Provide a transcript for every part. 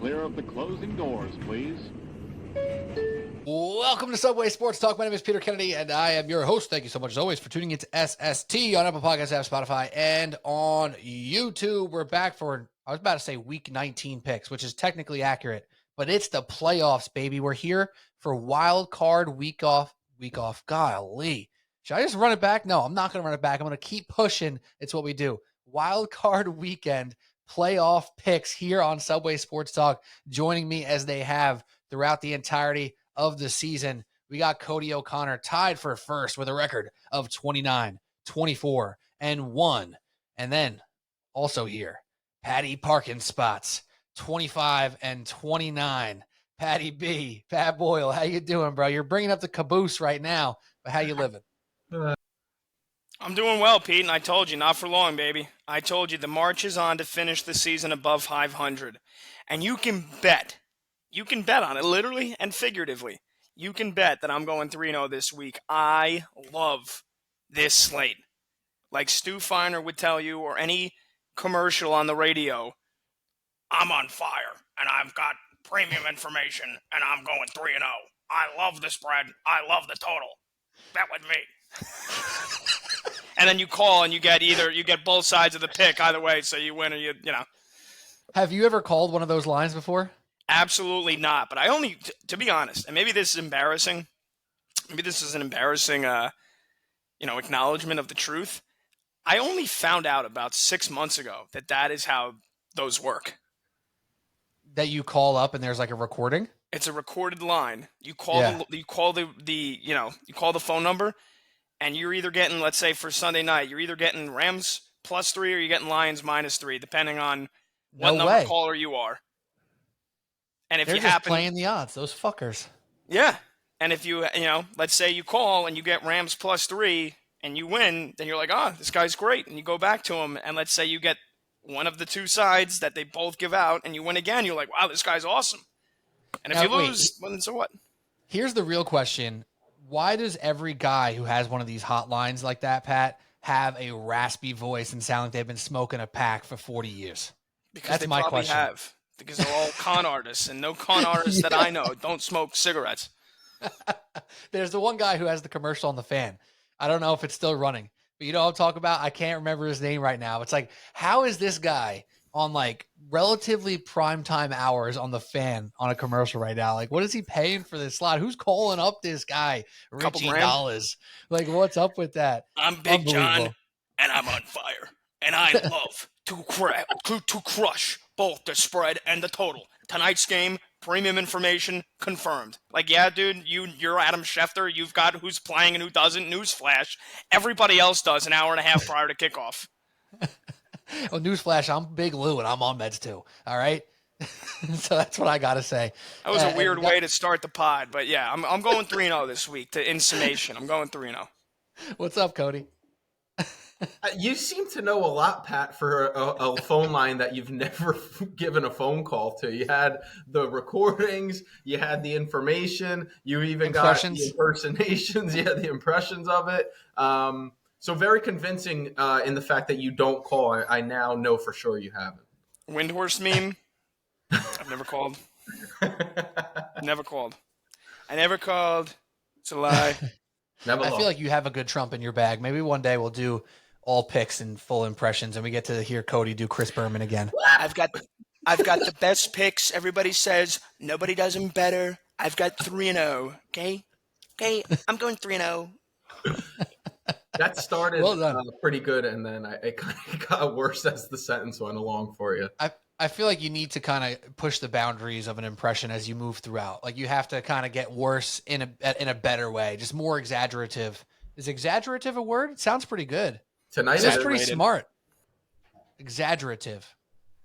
clear of the closing doors, please. Welcome to Subway Sports Talk. My name is Peter Kennedy, and I am your host. Thank you so much, as always, for tuning into SST on Apple Podcasts, app, Spotify, and on YouTube. We're back for, I was about to say Week 19 picks, which is technically accurate, but it's the playoffs, baby. We're here for Wildcard week off. Golly. Should I just run it back? No, I'm not going to run it back. I'm going to keep pushing. It's what we do. Wildcard weekend playoff picks here on Subway Sports Talk. Joining me as they have throughout the entirety of the season, we got Cody O'Connor tied for first with a record of 29, 24, and 1. And then also here, Patty Parkin spots 25 and 29. Patty B, Pat Boyle, how you doing, bro? You're bringing up the caboose right now, but how you living? I'm doing well, Pete, and I told you, not for long, baby. I told you the march is on to finish the season above 500. And you can bet on it, literally and figuratively. You can bet that I'm going 3-0 this week. I love this slate. Like Stu Feiner would tell you, or any commercial on the radio, I'm on fire, and I've got premium information, and I'm going 3-0. I love the spread. I love the total. Bet with me. And then you call and you get both sides of the pick either way, so you win or you know. Have you ever called one of those lines before? Absolutely not. But I only, to be honest, and maybe this is embarrassing. Maybe this is an embarrassing, acknowledgement of the truth. I only found out about 6 months ago that is how those work. That you call up and there's like a recording? It's a recorded line. You call you call the phone number. And you're either getting, let's say for Sunday night, you're either getting Rams +3 or you're getting Lions -3, depending on what number caller you are. And if they're just playing the odds, those fuckers. Yeah. And if you let's say you call and you get Rams +3 and you win, then you're like, this guy's great. And you go back to him, and let's say you get one of the two sides that they both give out and you win again, you're like, wow, this guy's awesome. And if you lose, well, then so what? Here's the real question. Why does every guy who has one of these hotlines like that, Pat, have a raspy voice and sound like they've been smoking a pack for 40 years? Because that's my question. Because they're all con artists, and no con artists that I know don't smoke cigarettes. There's the one guy who has the commercial on the fan. I don't know if it's still running, but you know what I'm talking about? I can't remember his name right now. It's like, how is this guy on like relatively primetime hours on the fan on a commercial right now? Like, what is he paying for this slot? Who's calling up this guy? Richie Dollars. Like, what's up with that? I'm Big John, and I'm on fire, and I love to crush both the spread and the total. Tonight's game, premium information confirmed. Like, yeah, dude, you're Adam Schefter. You've got who's playing and who doesn't. Newsflash. Everybody else does an hour and a half prior to kickoff. Well, newsflash, I'm Big Lou, and I'm on meds too. All right? So that's what I got to say. That was a weird way to start the pod, but yeah, I'm going 3-0 this week. In summation, I'm going 3-0. What's up, Cody? You seem to know a lot, Pat, for a phone line that you've never given a phone call to. You had the recordings, you had the information, you even got the impersonations, you had the impressions of it. So very convincing in the fact that you don't call. I now know for sure you haven't. Windhorse meme? I've never called. Never called. I never called. It's a lie. I feel like you have a good trump in your bag. Maybe one day we'll do all picks and full impressions, and we get to hear Cody do Chris Berman again. I've got the best picks. Everybody says nobody does them better. I've got 3-0. Okay, I'm going 3-0. That started pretty good, and then it kind of got worse as the sentence went along for you. I feel like you need to kind of push the boundaries of an impression as you move throughout. Like, you have to kind of get worse in a better way, just more exaggerative. Is exaggerative a word? It sounds pretty good. Tonight is pretty smart. Exaggerative.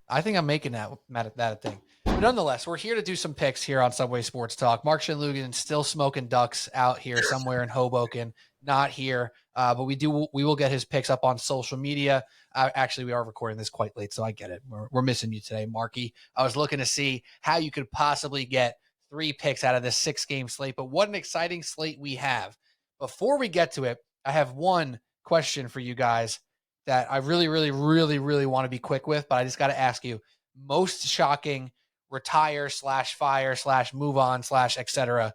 I think I'm making that a thing. But nonetheless, we're here to do some picks here on Subway Sports Talk. Mark Shenloogian still smoking ducks out here somewhere in Hoboken. Not here, but we will get his picks up on social media. Actually, we are recording this quite late, so I get it. We're missing you today, Marky. I was looking to see how you could possibly get 3 picks out of this 6-game slate, but what an exciting slate we have. Before we get to it, I have one question for you guys that I really, really, really, really want to be quick with, but I just got to ask you. Most shocking retire / fire / move on / etc.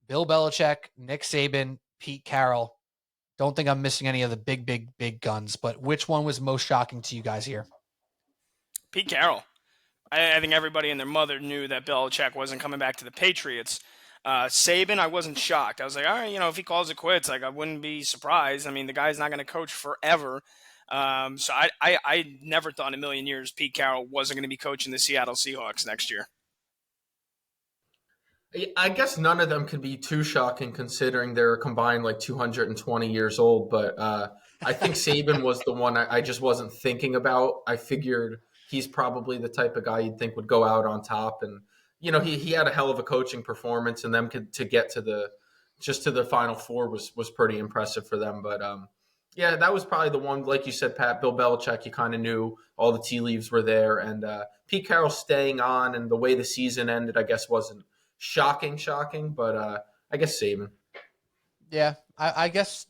Bill Belichick, Nick Saban, Pete Carroll. Don't think I'm missing any of the big guns, but which one was most shocking to you guys here? Pete Carroll. I think everybody and their mother knew that Belichick wasn't coming back to the Patriots. Saban, I wasn't shocked. I was like, all right, if he calls it quits, I wouldn't be surprised. I mean, the guy's not going to coach forever. So I never thought in a million years Pete Carroll wasn't going to be coaching the Seattle Seahawks next year. I guess none of them could be too shocking considering they're combined 220 years old. But I think Saban was the one I just wasn't thinking about. I figured he's probably the type of guy you'd think would go out on top. And, he had a hell of a coaching performance, and them to get to the Final Four was pretty impressive for them. But yeah, that was probably the one, like you said, Pat, Bill Belichick, you kind of knew all the tea leaves were there. And Pete Carroll staying on and the way the season ended, I guess, wasn't shocking, but I guess Saban. Yeah, I guess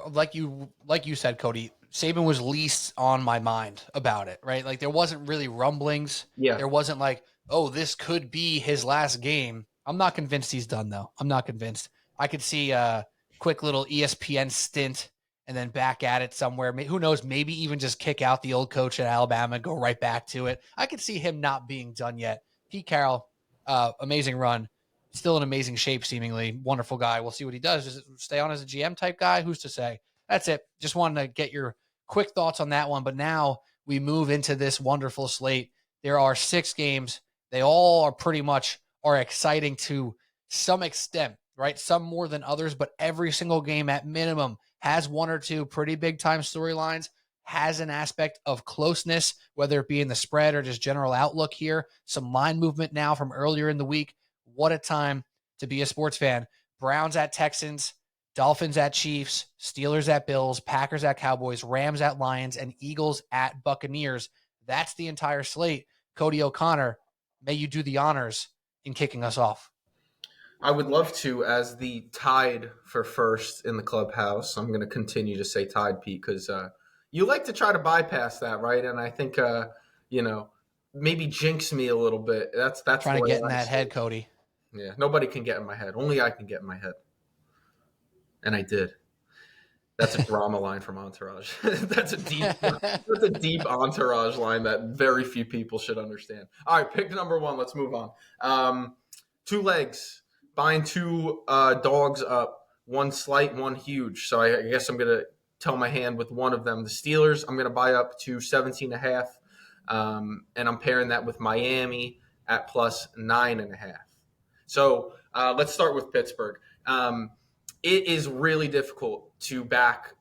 like you said, Cody, Saban was least on my mind about it, right? Like there wasn't really rumblings. Yeah. There wasn't like, oh, this could be his last game. I'm not convinced he's done though. I'm not convinced. I could see a quick little ESPN stint and then back at it somewhere. Who knows? Maybe even just kick out the old coach at Alabama and go right back to it. I could see him not being done yet. Pete Carroll, amazing run. Still in amazing shape, seemingly. Wonderful guy. We'll see what he does. Does it stay on as a GM type guy? Who's to say? That's it. Just wanted to get your quick thoughts on that one. But now we move into this wonderful slate. There are 6 games. They all are pretty much are exciting to some extent, right? Some more than others, but every single game at minimum has one or two pretty big time storylines, has an aspect of closeness, whether it be in the spread or just general outlook here. Some line movement now from earlier in the week. What a time to be a sports fan. Browns at Texans, Dolphins at Chiefs, Steelers at Bills, Packers at Cowboys, Rams at Lions, and Eagles at Buccaneers. That's the entire slate. Cody O'Connor, may you do the honors in kicking us off. I would love to, as the tied for first in the clubhouse. I'm going to continue to say tied, Pete, because you like to try to bypass that, right? And I think, maybe jinx me a little bit. That's trying to get in that head, Cody. Yeah, nobody can get in my head. Only I can get in my head. And I did. That's a drama line from Entourage. That's a deep Entourage line that very few people should understand. All right, pick number 1. Let's move on. 2 legs. Buying 2 dogs up. 1 slight, 1 huge. So I guess I'm going to tell my hand with one of them. The Steelers, I'm going to buy up to 17.5. And I'm pairing that with Miami at plus 9.5. So let's start with Pittsburgh. It is really difficult to back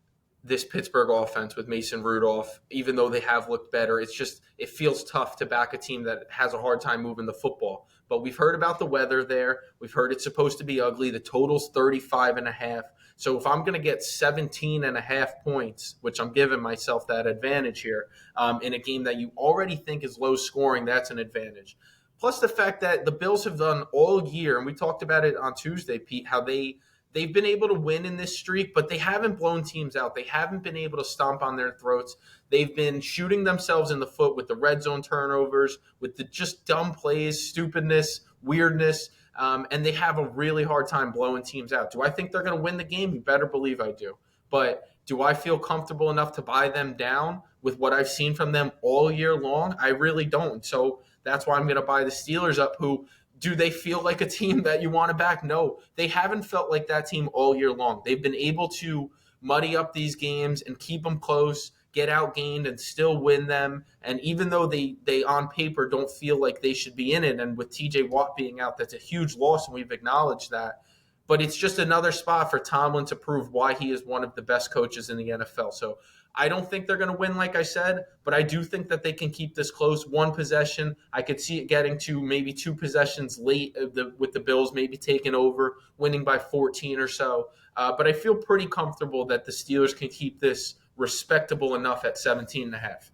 this Pittsburgh offense with Mason Rudolph, even though they have looked better. It feels tough to back a team that has a hard time moving the football. But we've heard about the weather there. We've heard it's supposed to be ugly. The total's 35.5. So if I'm going to get 17.5 points, which I'm giving myself that advantage here, in a game that you already think is low scoring, that's an advantage. Plus the fact that the Bills have done all year, and we talked about it on Tuesday, Pete, how they've been able to win in this streak, but they haven't blown teams out. They haven't been able to stomp on their throats. They've been shooting themselves in the foot with the red zone turnovers, with the just dumb plays, stupidness, weirdness, and they have a really hard time blowing teams out. Do I think they're going to win the game? You better believe I do. But do I feel comfortable enough to buy them down with what I've seen from them all year long? I really don't. So that's why I'm going to buy the Steelers up, who – do they feel like a team that you want to back? No, they haven't felt like that team all year long. They've been able to muddy up these games and keep them close, get outgained, and still win them. And even though they on paper don't feel like they should be in it, and with TJ Watt being out, that's a huge loss, and we've acknowledged that. But it's just another spot for Tomlin to prove why he is one of the best coaches in the NFL. So I don't think they're going to win, like I said, but I do think that they can keep this close. 1 possession. I could see it getting to maybe 2 possessions late with the Bills maybe taking over, winning by 14 or so. But I feel pretty comfortable that the Steelers can keep this respectable enough at 17.5.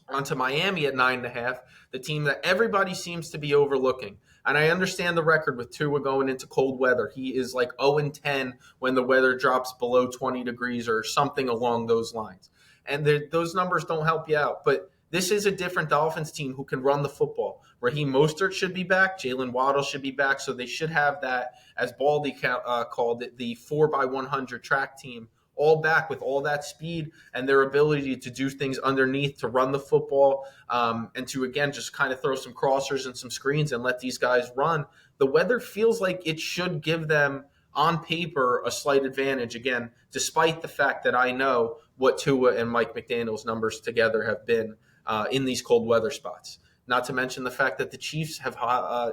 On to Miami at 9.5, the team that everybody seems to be overlooking. And I understand the record with Tua going into cold weather. He is like 0-10 when the weather drops below 20 degrees or something along those lines. And those numbers don't help you out. But This is a different Dolphins team who can run the football. Raheem Mostert should be back. Jalen Waddle should be back. So they should have that, as Baldy called it, the 4x100 track team, all back with all that speed and their ability to do things underneath, to run the football, and to, again, just kind of throw some crossers and some screens and let these guys run. The weather feels like it should give them, on paper, a slight advantage, again, despite the fact that I know what Tua and Mike McDaniel's numbers together have been in these cold weather spots. Not to mention the fact that the Chiefs have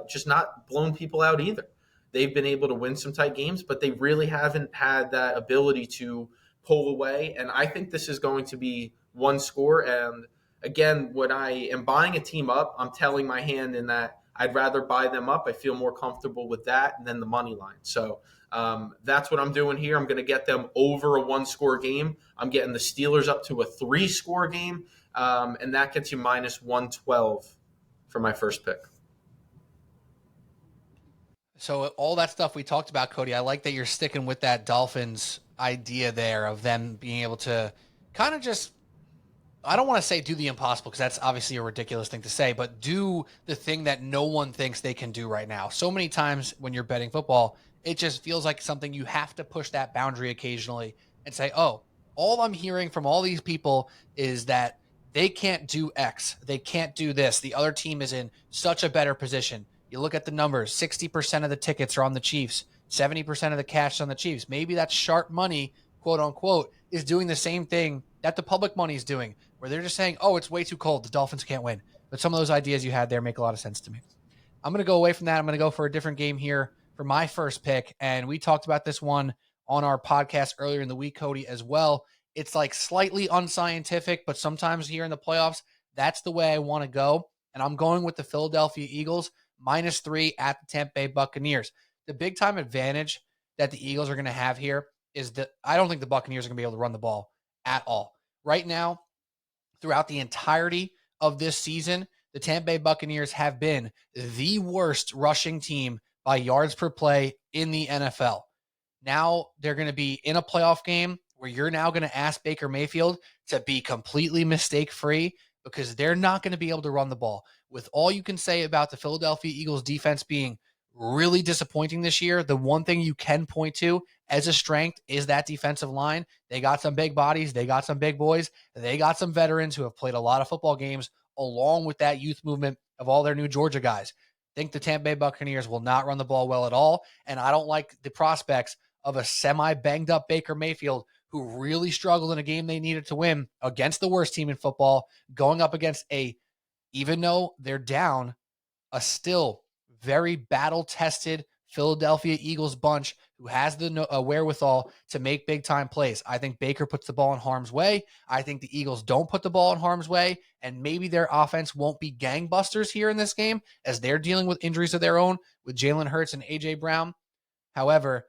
just not blown people out either. They've been able to win some tight games, but they really haven't had that ability to pull away. And I think this is going to be one score. And again, when I am buying a team up, I'm telling my hand in that I'd rather buy them up. I feel more comfortable with that than the money line. So that's what I'm doing here. I'm going to get them over a one-score game. I'm getting the Steelers up to a 3-score game, and that gets you minus 112 for my first pick. So all that stuff we talked about, Cody, I like that you're sticking with that Dolphins idea there of them being able to kind of just, I don't want to say do the impossible because that's obviously a ridiculous thing to say, but do the thing that no one thinks they can do right now. So many times when you're betting football, it just feels like something you have to push that boundary occasionally and say, oh, all I'm hearing from all these people is that they can't do X. They can't do this. The other team is in such a better position. You look at the numbers, 60% of the tickets are on the Chiefs, 70% of the cash is on the Chiefs. Maybe that sharp money, quote unquote, is doing the same thing that the public money is doing, where they're just saying, oh, it's way too cold, the Dolphins can't win. But some of those ideas you had there make a lot of sense to me. I'm going to go away from that. I'm going to go for a different game here for my first pick. And we talked about this one on our podcast earlier in the week, Cody, as well. It's like slightly unscientific, but sometimes here in the playoffs, that's the way I want to go. And I'm going with the Philadelphia Eagles -3 at the Tampa Bay Buccaneers. The big time advantage that the Eagles are going to have here is that I don't think the Buccaneers are going to be able to run the ball at all. Right now, throughout the entirety of this season, the Tampa Bay Buccaneers have been the worst rushing team by yards per play in the NFL. Now they're going to be in a playoff game where you're now going to ask Baker Mayfield to be completely mistake-free because they're not going to be able to run the ball. With all you can say about the Philadelphia Eagles defense being really disappointing this year, the one thing you can point to as a strength is that defensive line. They got some big bodies. They got some big boys. They got some veterans who have played a lot of football games along with that youth movement of all their new Georgia guys. I think the Tampa Bay Buccaneers will not run the ball well at all, and I don't like the prospects of a semi-banged-up Baker Mayfield who really struggled in a game they needed to win against the worst team in football, going up against even though they're down, a still very battle-tested Philadelphia Eagles bunch who has the wherewithal to make big-time plays. I think Baker puts the ball in harm's way. I think the Eagles don't put the ball in harm's way, and maybe their offense won't be gangbusters here in this game as they're dealing with injuries of their own with Jalen Hurts and A.J. Brown. However,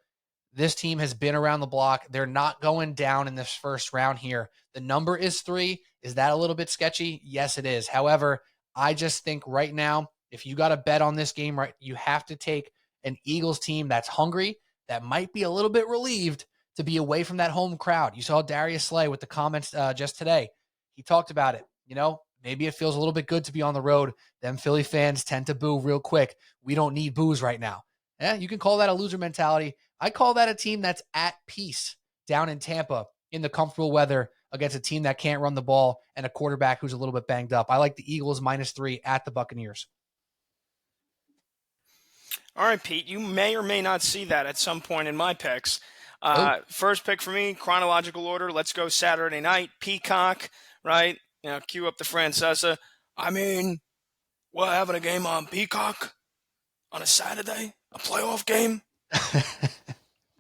this team has been around the block. They're not going down in this first round here. The number is 3. Is that a little bit sketchy? Yes, it is. However, I just think right now, if you got to bet on this game, right, you have to take an Eagles team that's hungry, that might be a little bit relieved to be away from that home crowd. You saw Darius Slay with the comments just today. He talked about it. Maybe it feels a little bit good to be on the road. Them Philly fans tend to boo real quick. We don't need boos right now. You can call that a loser mentality. I call that a team that's at peace down in Tampa in the comfortable weather against a team that can't run the ball and a quarterback who's a little bit banged up. I like the Eagles -3 at the Buccaneers. All right, Pete, you may or may not see that at some point in my picks. First pick for me, chronological order. Let's go Saturday night. Peacock, right? Cue up the Francesa. I mean, we're having a game on Peacock on a Saturday, a playoff game.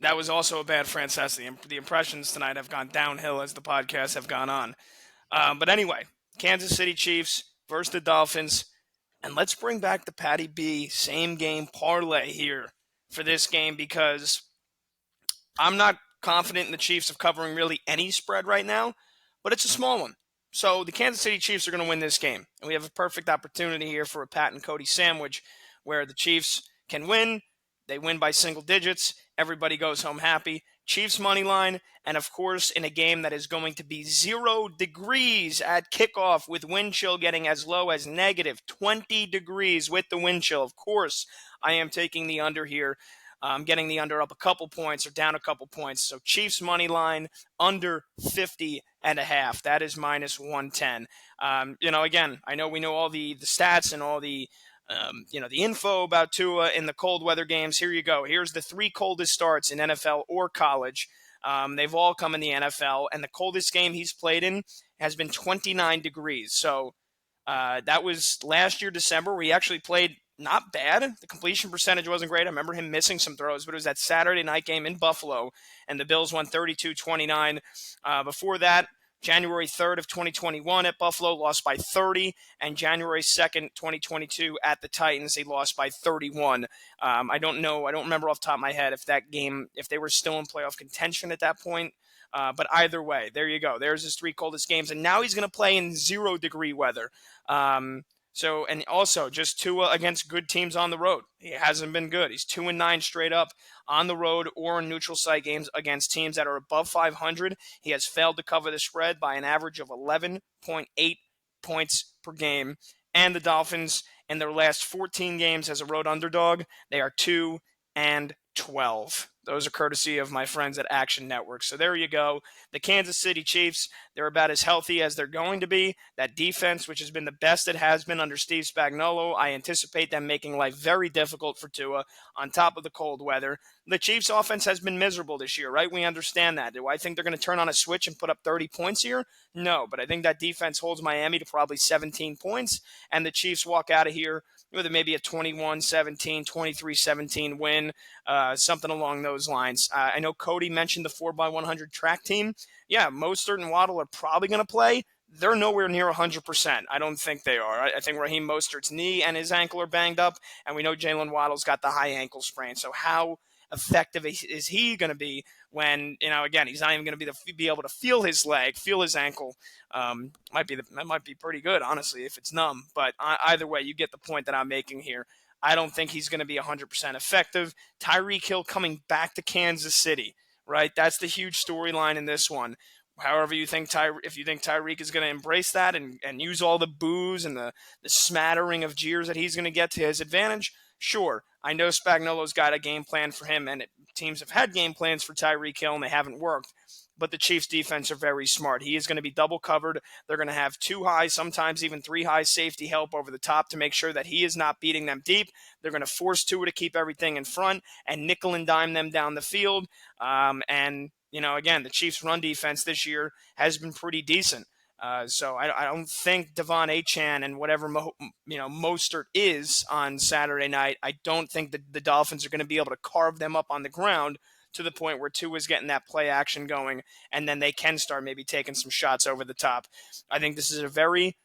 That was also a bad Francesa. The impressions tonight have gone downhill as the podcasts have gone on. But anyway, Kansas City Chiefs versus the Dolphins. And let's bring back the Patty B same game parlay here for this game because I'm not confident in the Chiefs of covering really any spread right now, but it's a small one. So the Kansas City Chiefs are going to win this game. And we have a perfect opportunity here for a Pat and Cody sandwich where the Chiefs can win. They win by single digits. Everybody goes home happy. Chiefs money line, and of course in a game that is going to be 0 degrees at kickoff with wind chill getting as low as negative 20 degrees with the wind chill. Of course, I am taking the under here. I'm getting the under up a couple points or down a couple points. So Chiefs money line under 50.5. That is minus 110. Again, I know we know all the stats and all the the info about Tua in the cold weather games. Here you go. Here's the 3 coldest starts in NFL or college. They've all come in the NFL, and the coldest game he's played in has been 29 degrees. So that was last year, December, where he actually played not bad. The completion percentage wasn't great. I remember him missing some throws, but it was that Saturday night game in Buffalo, and the Bills won 32-29. Before that, January 3rd of 2021 at Buffalo, lost by 30, and January 2nd, 2022 at the Titans, they lost by 31. I don't remember off the top of my head if they were still in playoff contention at that point. But either way, there you go. There's his 3 coldest games, and now he's going to play in 0-degree weather. And also just Tua against good teams on the road. He hasn't been good. He's 2-9 straight up on the road or in neutral site games against teams that are above 500. He has failed to cover the spread by an average of 11.8 points per game. And the Dolphins, in their last 14 games as a road underdog, they are 2-12. Those are courtesy of my friends at Action Network. So there you go. The Kansas City Chiefs, they're about as healthy as they're going to be. That defense, which has been the best it has been under Steve Spagnuolo, I anticipate them making life very difficult for Tua on top of the cold weather. The Chiefs' offense has been miserable this year, right? We understand that. Do I think they're going to turn on a switch and put up 30 points here? No, but I think that defense holds Miami to probably 17 points, and the Chiefs walk out of here with maybe a 21-17, 23-17 win, something along those lines. I know Cody mentioned the 4x100 track team. Yeah, Mostert and Waddle are probably going to play. They're nowhere near 100%. I don't think they are. I think Raheem Mostert's knee and his ankle are banged up, and we know Jalen Waddle's got the high ankle sprain. So how effective is he going to be when, again, he's not even going to be able to feel his leg, feel his ankle? That might be pretty good, honestly, if it's numb. But either way, you get the point that I'm making here. I don't think he's going to be 100% effective. Tyreek Hill coming back to Kansas City, right? That's the huge storyline in this one. However, if you think Tyreek is going to embrace that and use all the boos and the smattering of jeers that he's going to get to his advantage, sure. I know Spagnuolo's got a game plan for him, and teams have had game plans for Tyreek Hill, and they haven't worked. But the Chiefs' defense are very smart. He is going to be double covered. They're going to have 2 high, sometimes even 3 high safety help over the top to make sure that he is not beating them deep. They're going to force Tua to keep everything in front and nickel and dime them down the field. Again, the Chiefs' run defense this year has been pretty decent. So I don't think Devon Achane and whatever Mostert is on Saturday night, I don't think that the Dolphins are going to be able to carve them up on the ground to the point where Tua's getting that play action going, and then they can start maybe taking some shots over the top. I think this is a very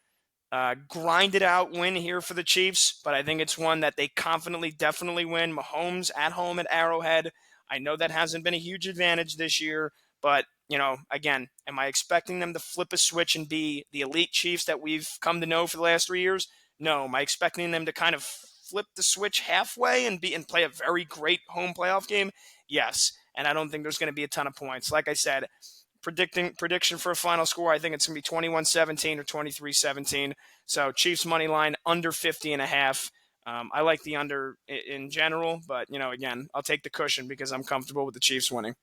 grinded out win here for the Chiefs, but I think it's one that they confidently, definitely win. Mahomes at home at Arrowhead. I know that hasn't been a huge advantage this year, but again, am I expecting them to flip a switch and be the elite Chiefs that we've come to know for the last 3 years? No. Am I expecting them to kind of flip the switch halfway and play a very great home playoff game? Yes. And I don't think there's going to be a ton of points. Like I said, prediction for a final score, I think it's going to be 21-17 or 23-17. So Chiefs money line under 50.5. I like the under in general, but again, I'll take the cushion because I'm comfortable with the Chiefs winning.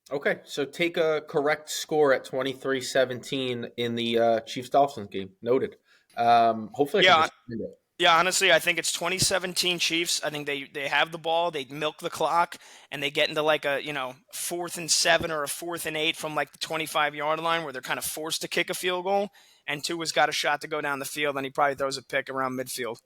Okay, so take a correct score at 23-17 in the Chiefs-Dolphins game. Noted. Hopefully I can just do it. Yeah, honestly, I think it's 2017 Chiefs. I think they have the ball, they milk the clock, and they get into like a 4th and 7 or a 4th and 8 from like the 25-yard line where they're kind of forced to kick a field goal, and Tua's got a shot to go down the field, and he probably throws a pick around midfield.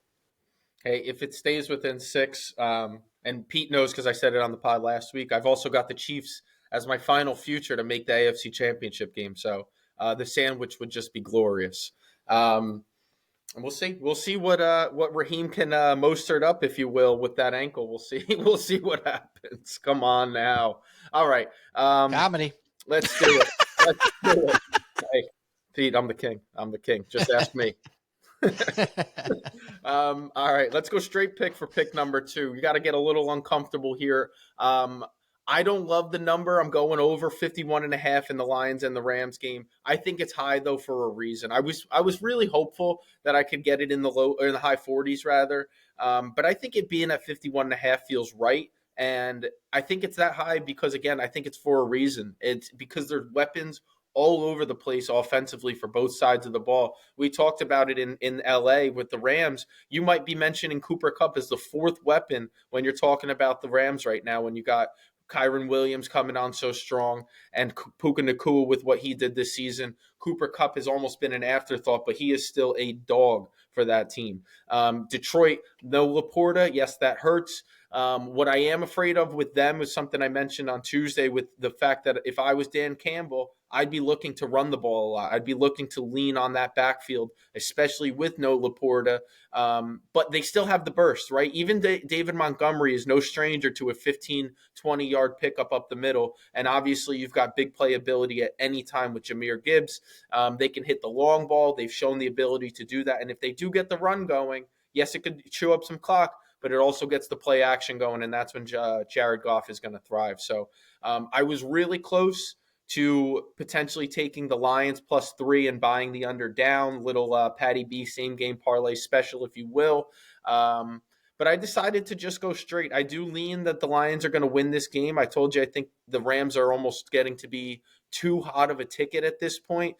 Hey, if it stays within 6, and Pete knows because I said it on the pod last week, I've also got the Chiefs as my final future to make the AFC Championship game. So the sandwich would just be glorious. And we'll see. We'll see what Raheem can Mostert up, if you will, with that ankle. We'll see. We'll see what happens. Come on now. All right. Comedy. Let's do it. Let's do it. Hey, Pete, I'm the king. I'm the king. Just ask me. All right. Let's go straight pick for pick number 2. You got to get a little uncomfortable here. I don't love the number. I'm going over 51.5 in the Lions and the Rams game. I think it's high though for a reason. I was really hopeful that I could get it in the low or in the high 40s rather. But I think it being at 51.5 feels right. And I think it's that high because again, I think it's for a reason. It's because there's weapons all over the place offensively for both sides of the ball. We talked about it in LA with the Rams. You might be mentioning Cooper Kupp as the fourth weapon when you're talking about the Rams right now, when you got Kyron Williams coming on so strong and Puka Nacua with what he did this season. Cooper Kupp has almost been an afterthought, but he is still a dog for that team. Detroit, no Laporta. Yes, that hurts. What I am afraid of with them is something I mentioned on Tuesday with the fact that if I was Dan Campbell, I'd be looking to run the ball a lot. I'd be looking to lean on that backfield, especially with no Laporta. But they still have the burst, right? Even David Montgomery is no stranger to a 15, 20-yard pickup up the middle. And obviously you've got big playability at any time with Jahmyr Gibbs. They can hit the long ball. They've shown the ability to do that. And if they do get the run going, yes, it could chew up some clock, but it also gets the play action going, and that's when Jared Goff is going to thrive. So I was really close to potentially taking the Lions +3 and buying the under down, little Patty B same game parlay special, if you will. But I decided to just go straight. I do lean that the Lions are going to win this game. I told you I think the Rams are almost getting to be too hot of a ticket at this point,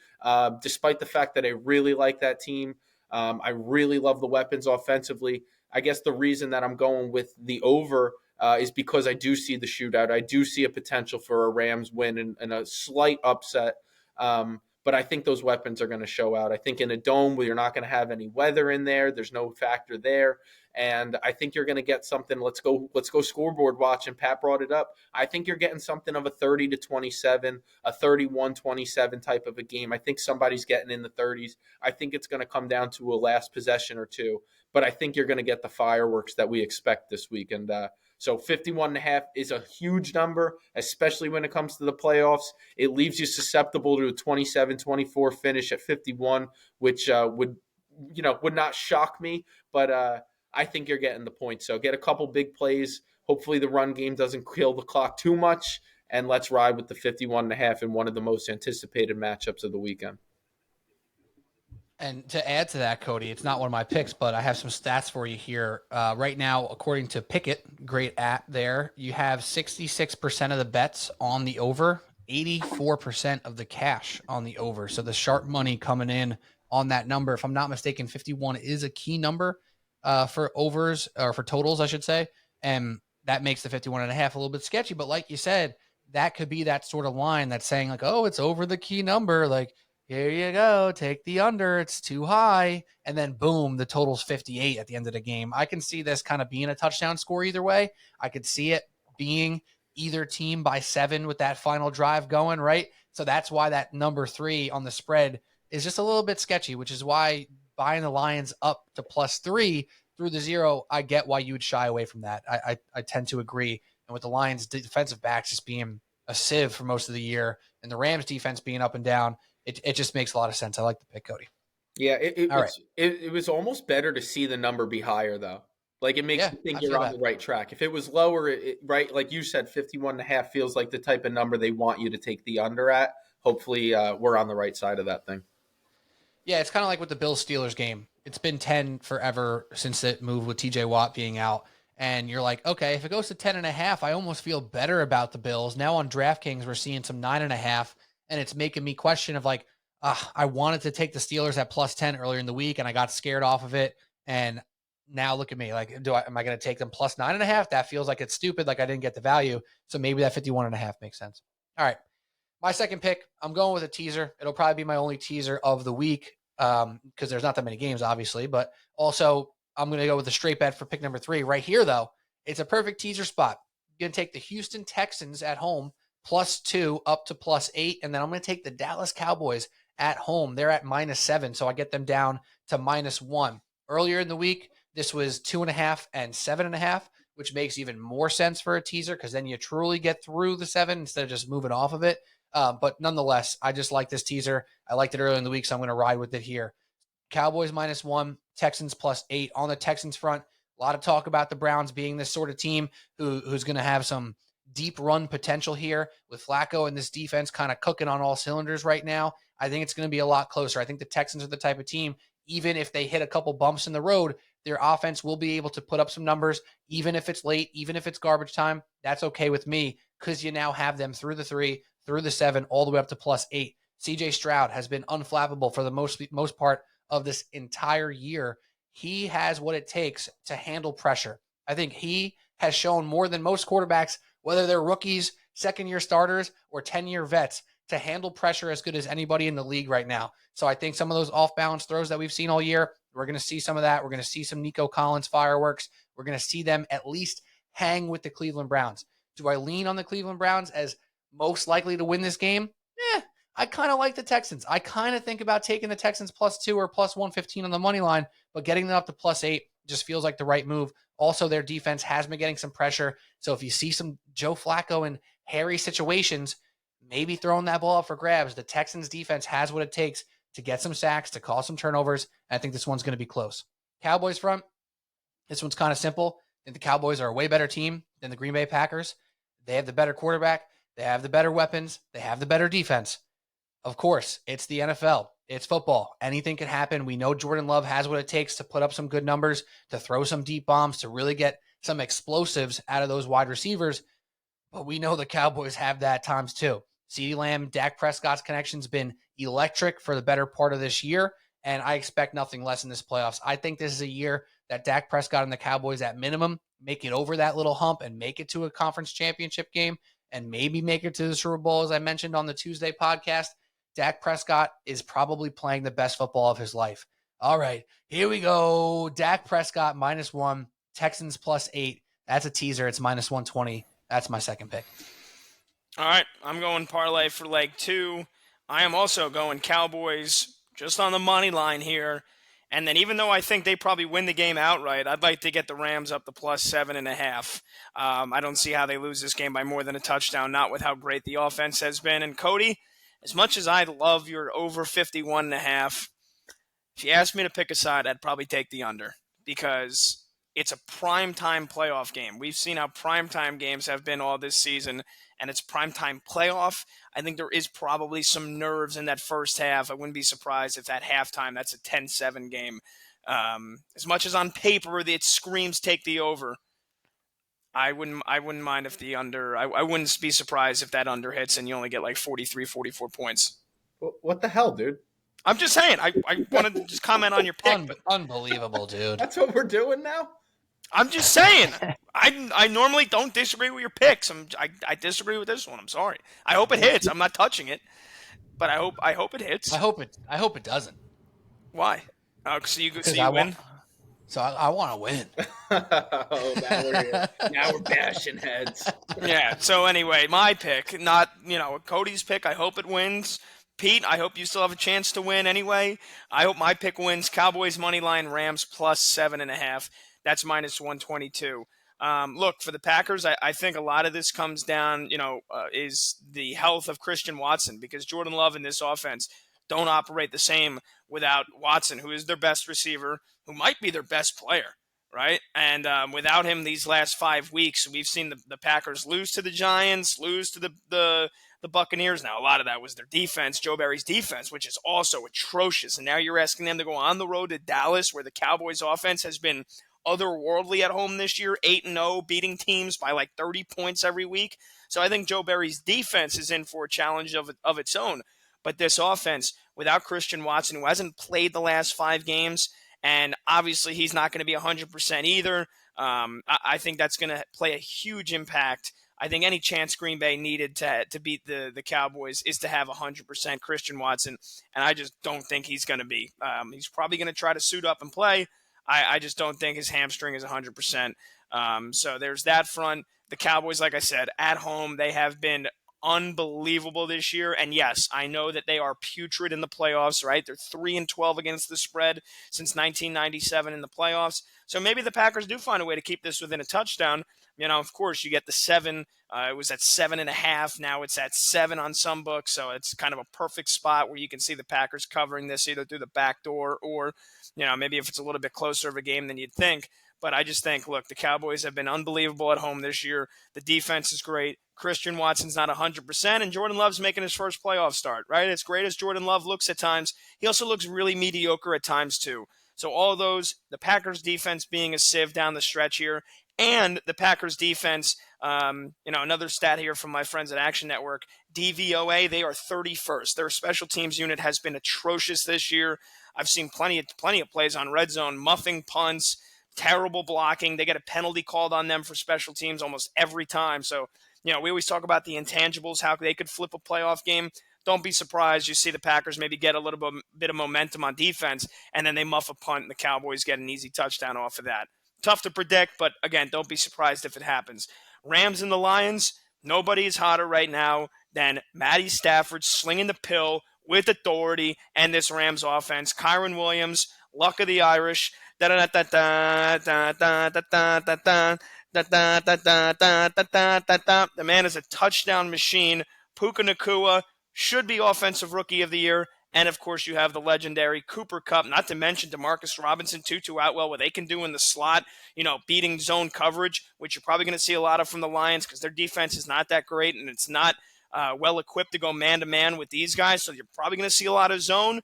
despite the fact that I really like that team. I really love the weapons offensively. I guess the reason that I'm going with the over is because I do see the shootout. I do see a potential for a Rams win and a slight upset. But I think those weapons are going to show out. I think in a dome where you're not going to have any weather in there, there's no factor there. And I think you're going to get something. Let's go scoreboard watch. And Pat brought it up. I think you're getting something of a 30-27, a 31-27 type of a game. I think somebody's getting in the 30s. I think it's going to come down to a last possession or two. But I think you're going to get the fireworks that we expect this week. And so 51.5 is a huge number, especially when it comes to the playoffs. It leaves you susceptible to a 27-24 finish at 51, which would not shock me. But I think you're getting the point. So get a couple big plays. Hopefully the run game doesn't kill the clock too much. And let's ride with the 51.5 in one of the most anticipated matchups of the weekend. And to add to that, Cody, it's not one of my picks, but I have some stats for you here. Right now, according to Pickett, great app there, you have 66% of the bets on the over, 84% of the cash on the over. So the sharp money coming in on that number. If I'm not mistaken, 51 is a key number for overs, or for totals, I should say. And that makes the 51.5 a little bit sketchy. But like you said, that could be that sort of line that's saying like, oh, it's over the key number. Like, here you go, take the under, it's too high. And then boom, the total's 58 at the end of the game. I can see this kind of being a touchdown score either way. I could see it being either team by 7 with that final drive going, right? So that's why that number 3 on the spread is just a little bit sketchy, which is why buying the Lions up to +3 through the 0, I get why you would shy away from that. I tend to agree. And with the Lions defensive backs just being a sieve for most of the year and the Rams defense being up and down, it just makes a lot of sense. I like the pick, Cody. Yeah, it was almost better to see the number be higher, though. Like, it makes you think you're on the right track. If it was lower, right, like you said, 51.5 feels like the type of number they want you to take the under at. Hopefully, we're on the right side of that thing. Yeah, it's kind of like with the Bills-Steelers game. It's been 10 forever since it moved with TJ Watt being out. And you're like, okay, if it goes to 10.5, I almost feel better about the Bills. Now on DraftKings, we're seeing some 9.5. And it's making me question of like, I wanted to take the Steelers at +10 earlier in the week, and I got scared off of it. And now look at me, like, am I going to take them +9.5? That feels like it's stupid, like I didn't get the value. So maybe that 51.5 makes sense. All right, my second pick, I'm going with a teaser. It'll probably be my only teaser of the week because there's not that many games, obviously. But also, I'm going to go with a straight bet for pick number 3 right here, though. It's a perfect teaser spot. You're going to take the Houston Texans at home +2 up to +8. And then I'm going to take the Dallas Cowboys at home. They're at -7. So I get them down to -1. Earlier in the week, this was 2.5 and 7.5, which makes even more sense for a teaser because then you truly get through the 7 instead of just moving off of it. But nonetheless, I just like this teaser. I liked it earlier in the week, so I'm going to ride with it here. Cowboys -1, Texans +8. On the Texans front, a lot of talk about the Browns being this sort of team who's going to have some deep run potential here with Flacco and this defense kind of cooking on all cylinders right now, I think it's going to be a lot closer. I think the Texans are the type of team, even if they hit a couple bumps in the road, their offense will be able to put up some numbers, even if it's late, even if it's garbage time. That's okay with me because you now have them through the 3, through the 7, all the way up to +8. CJ Stroud has been unflappable for the most part of this entire year. He has what it takes to handle pressure. I think he has shown more than most quarterbacks, whether they're rookies, second-year starters, or 10-year vets, to handle pressure as good as anybody in the league right now. So I think some of those off-balance throws that we've seen all year, we're going to see some of that. We're going to see some Nico Collins fireworks. We're going to see them at least hang with the Cleveland Browns. Do I lean on the Cleveland Browns as most likely to win this game? I kind of like the Texans. I kind of think about taking the Texans +2 or +115 on the money line, but getting them up to +8 just feels like the right move. Also, their defense has been getting some pressure. So if you see some Joe Flacco in hairy situations, maybe throwing that ball up for grabs, the Texans defense has what it takes to get some sacks, to cause some turnovers. And I think this one's going to be close. Cowboys front, this one's kind of simple. I think the Cowboys are a way better team than the Green Bay Packers. They have the better quarterback. They have the better weapons. They have the better defense. Of course, it's the NFL. It's football. Anything can happen. We know Jordan Love has what it takes to put up some good numbers, to throw some deep bombs, to really get some explosives out of those wide receivers. But we know the Cowboys have that times too. CeeDee Lamb, Dak Prescott's connection's been electric for the better part of this year, and I expect nothing less in this playoffs. I think this is a year that Dak Prescott and the Cowboys at minimum make it over that little hump and make it to a conference championship game and maybe make it to the Super Bowl, as I mentioned on the Tuesday podcast. Dak Prescott is probably playing the best football of his life. All right, here we go. Dak Prescott -1, Texans +8. That's a teaser. It's -120. That's my second pick. All right, I'm going parlay for leg 2. I am also going Cowboys just on the money line here. And then even though I think they probably win the game outright, I'd like to get the Rams up to +7.5. I don't see how they lose this game by more than a touchdown, not with how great the offense has been. And Cody, as much as I love your over 51.5, if you asked me to pick a side, I'd probably take the under because it's a primetime playoff game. We've seen how primetime games have been all this season, and it's primetime playoff. I think there is probably some nerves in that first half. I wouldn't be surprised if at halftime that's a 10-7 game. As much as on paper it screams take the over, I wouldn't mind if the under. I wouldn't be surprised if that under hits and you only get like 43, 44 points. What the hell, dude? I'm just saying. I wanted to just comment on your pick. Unbelievable, dude. That's what we're doing now? I'm just saying. I normally don't disagree with your picks. I disagree with this one. I'm sorry. I hope it hits. I'm not touching it, but I hope it hits. I hope it doesn't. Why? So you win. I want to win. Now we're bashing heads. Yeah. So anyway, my pick, not Cody's pick. I hope it wins. Pete, I hope you still have a chance to win anyway. I hope my pick wins. Cowboys money line, Rams +7.5. That's -122. Look, for the Packers, I think a lot of this comes down, is the health of Christian Watson, because Jordan Love and this offense don't operate the same without Watson, who is their best receiver, who might be their best player, right? And without him these last 5 weeks, we've seen the Packers lose to the Giants, lose to the Buccaneers. Now, a lot of that was their defense, Joe Barry's defense, which is also atrocious. And now you're asking them to go on the road to Dallas, where the Cowboys offense has been otherworldly at home this year, 8-0, beating teams by like 30 points every week. So I think Joe Barry's defense is in for a challenge of its own. But this offense, without Christian Watson, who hasn't played the last 5 games, and obviously he's not going to be 100% either, I think that's going to play a huge impact. I think any chance Green Bay needed to beat the Cowboys is to have 100% Christian Watson, and I just don't think he's going to be. He's probably going to try to suit up and play. I just don't think his hamstring is 100%. So there's that front. The Cowboys, like I said, at home, they have been unbelievable this year. And yes, I know that they are putrid in the playoffs, right? They're 3-12 against the spread since 1997 in the playoffs. So maybe the Packers do find a way to keep this within a touchdown. Of course, you get the 7. It was at 7.5. Now it's at 7 on some books. So it's kind of a perfect spot where you can see the Packers covering this either through the back door or, maybe if it's a little bit closer of a game than you'd think. But I just think, look, the Cowboys have been unbelievable at home this year. The defense is great. Christian Watson's not 100%, and Jordan Love's making his first playoff start, right? As great as Jordan Love looks at times, he also looks really mediocre at times too. So all those, the Packers defense being a sieve down the stretch here, and the Packers defense, another stat here from my friends at Action Network, DVOA, they are 31st. Their special teams unit has been atrocious this year. I've seen plenty of plays on red zone, muffing punts, terrible blocking. They get a penalty called on them for special teams almost every time. So, we always talk about the intangibles, how they could flip a playoff game. Don't be surprised you see the Packers maybe get a little bit of momentum on defense, and then they muff a punt, and the Cowboys get an easy touchdown off of that. Tough to predict, but again, don't be surprised if it happens. Rams and the Lions, nobody is hotter right now than Matty Stafford slinging the pill with authority and this Rams offense. Kyron Williams, luck of the Irish. The man is a touchdown machine. Puka Nacua should be Offensive Rookie of the Year. And, of course, you have the legendary Cooper Kupp, not to mention Demarcus Robinson, Tutu Atwell, what they can do in the slot, beating zone coverage, which you're probably going to see a lot of from the Lions because their defense is not that great and it's not well-equipped to go man-to-man with these guys. So you're probably going to see a lot of zone.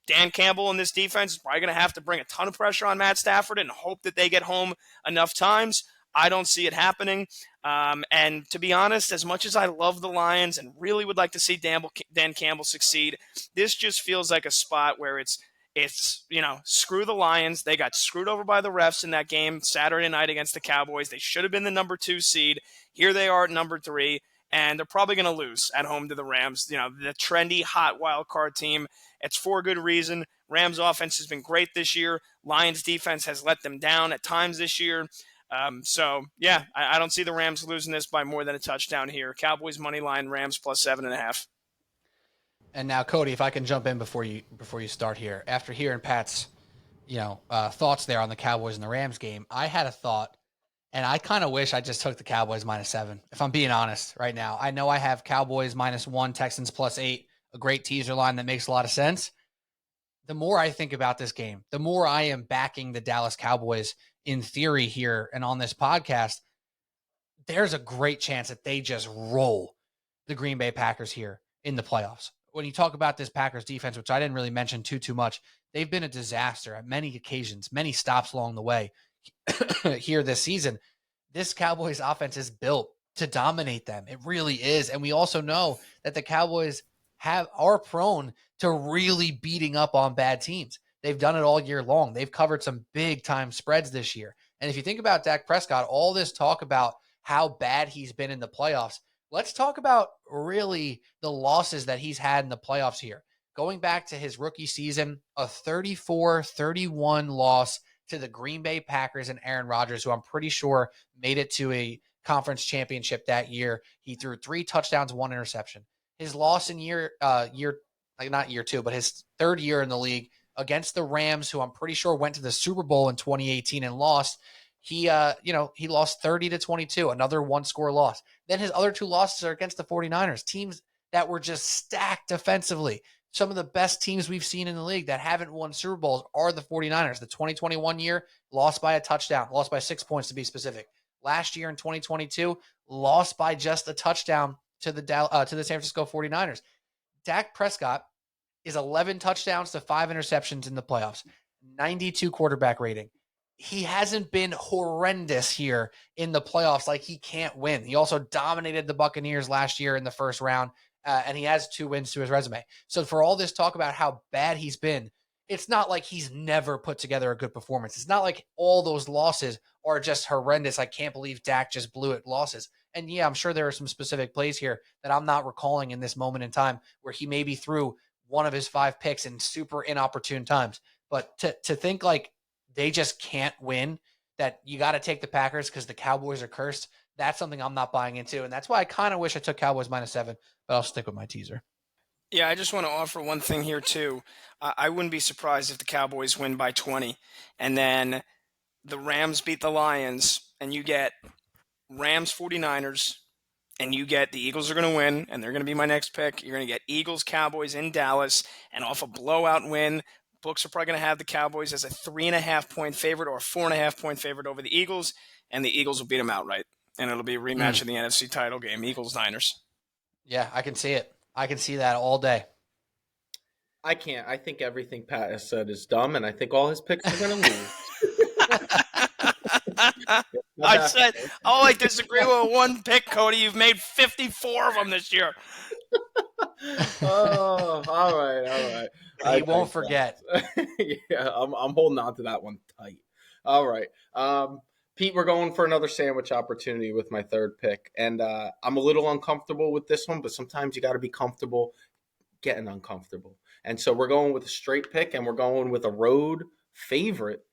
Dan Campbell in this defense is probably going to have to bring a ton of pressure on Matt Stafford and hope that they get home enough times. I don't see it happening. And to be honest, as much as I love the Lions and really would like to see Dan Campbell succeed, this just feels like a spot where it's screw the Lions. They got screwed over by the refs in that game Saturday night against the Cowboys. They should have been the number 2 seed. Here they are at number 3, and they're probably going to lose at home to the Rams. The trendy, hot wild card team. It's for good reason. Rams offense has been great this year. Lions defense has let them down at times this year. I don't see the Rams losing this by more than a touchdown here. Cowboys money line, Rams plus 7.5. And now, Cody, if I can jump in before you start here, after hearing Pat's, thoughts there on the Cowboys and the Rams game, I had a thought, and I kind of wish I just took the Cowboys -7. If I'm being honest right now, I know I have Cowboys -1, Texans +8, a great teaser line that makes a lot of sense. The more I think about this game, the more I am backing the Dallas Cowboys in theory here and on this podcast. There's a great chance that they just roll the Green Bay Packers here in the playoffs. When you talk about this Packers defense, which I didn't really mention too much, they've been a disaster at many occasions, many stops along the way here this season. This Cowboys offense is built to dominate them. It really is. And we also know that the Cowboys are prone to really beating up on bad teams. They've done it all year long. They've covered some big time spreads this year. And if you think about Dak Prescott, all this talk about how bad he's been in the playoffs, let's talk about really the losses that he's had in the playoffs here. Going back to his rookie season, a 34-31 loss to the Green Bay Packers and Aaron Rodgers, who I'm pretty sure made it to a conference championship that year. He threw 3 touchdowns, 1 interception. His loss in not year 2, but his 3rd year in the league against the Rams, who I'm pretty sure went to the Super Bowl in 2018 and lost. He lost 30-22, another 1-score loss. Then his other 2 losses are against the 49ers, teams that were just stacked defensively. Some of the best teams we've seen in the league that haven't won Super Bowls are the 49ers. The 2021 year, lost by a touchdown, lost by 6 points to be specific. Last year in 2022, lost by just a touchdown to the San Francisco 49ers. Dak Prescott is 11 touchdowns to 5 interceptions in the playoffs, 92 quarterback rating. He hasn't been horrendous here in the playoffs, like he can't win. He also dominated the Buccaneers last year in the first round, and he has 2 wins to his resume. So for all this talk about how bad he's been, it's not like he's never put together a good performance. It's not like all those losses are just horrendous. I can't believe Dak just blew it losses. And yeah, I'm sure there are some specific plays here that I'm not recalling in this moment in time where he maybe threw one of his 5 picks in super inopportune times. But to think like they just can't win, that you got to take the Packers because the Cowboys are cursed, that's something I'm not buying into. And that's why I kind of wish I took Cowboys -7, but I'll stick with my teaser. Yeah, I just want to offer one thing here too. I wouldn't be surprised if the Cowboys win by 20 and then the Rams beat the Lions and you get Rams 49ers and you get the Eagles are going to win and they're going to be my next pick. You're going to get Eagles Cowboys in Dallas and off a blowout win, books are probably going to have the Cowboys as a 3.5-point favorite or a 4.5-point favorite over the Eagles, and the Eagles will beat them outright. And it'll be a rematch of the NFC title game, Eagles-Niners. Yeah, I can see it. I can see that all day. I can't. I think everything Pat has said is dumb, and I think all his picks are going to lose. I said, I disagree with one pick, Cody. You've made 54 of them this year. Oh, all right. He won't forget. Yeah, I'm holding on to that one tight. All right. Pete, we're going for another sandwich opportunity with my third pick. And I'm a little uncomfortable with this one, but sometimes you got to be comfortable getting uncomfortable. And so we're going with a straight pick, and we're going with a road favorite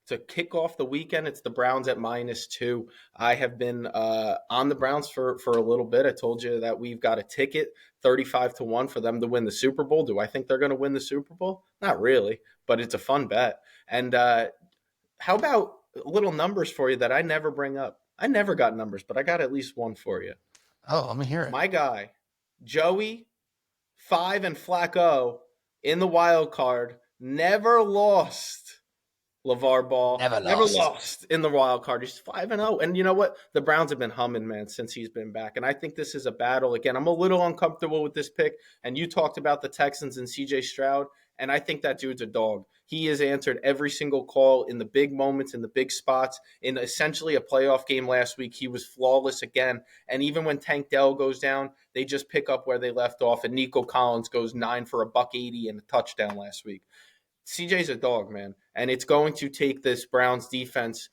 to kick off the weekend. It's the Browns at -2. I have been on the Browns for a little bit. I told you that we've got a ticket, 35-1 for them to win the Super Bowl. Do I think they're going to win the Super Bowl? Not really, but it's a fun bet. And how about little numbers for you that I never bring up? I never got numbers, but I got at least one for you. Oh, let me hear it. My guy, Joey, 5 and Flacco in the wild card, never lost. LeVar Ball Never lost in the wild card. He's 5-0. And you know what? The Browns have been humming, man, since he's been back. And I think this is a battle. Again, I'm a little uncomfortable with this pick. And you talked about the Texans and CJ Stroud. And I think that dude's a dog. He has answered every single call in the big moments, in the big spots. In essentially a playoff game last week, he was flawless again. And even when Tank Dell goes down, they just pick up where they left off. And Nico Collins goes 9 for $180 and a touchdown last week. CJ's a dog, man. And it's going to take this Browns defense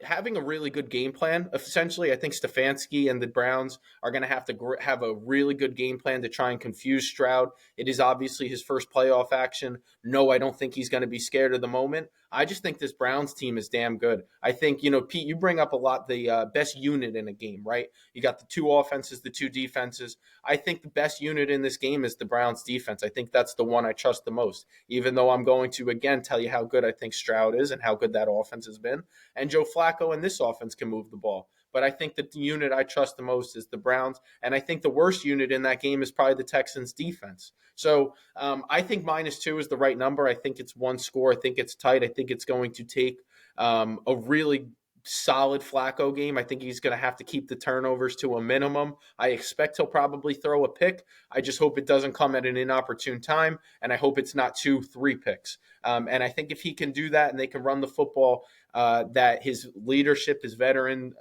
having a really good game plan. Essentially, I think Stefanski and the Browns are going to have a really good game plan to try and confuse Stroud. It is obviously his first playoff action. No, I don't think he's going to be scared of the moment. I just think this Browns team is damn good. I think, Pete, you bring up a lot the best unit in a game, right? You got the two offenses, the two defenses. I think the best unit in this game is the Browns defense. I think that's the one I trust the most, even though I'm going to, again, tell you how good I think Stroud is and how good that offense has been. And Joe Flacco and this offense can move the ball. But I think that the unit I trust the most is the Browns. And I think the worst unit in that game is probably the Texans defense. So I think -2 is the right number. I think it's one score. I think it's tight. I think it's going to take a really solid Flacco game. I think he's going to have to keep the turnovers to a minimum. I expect he'll probably throw a pick. I just hope it doesn't come at an inopportune time. And I hope it's not 2-3 picks. And I think if he can do that and they can run the football, that his leadership, his veteran,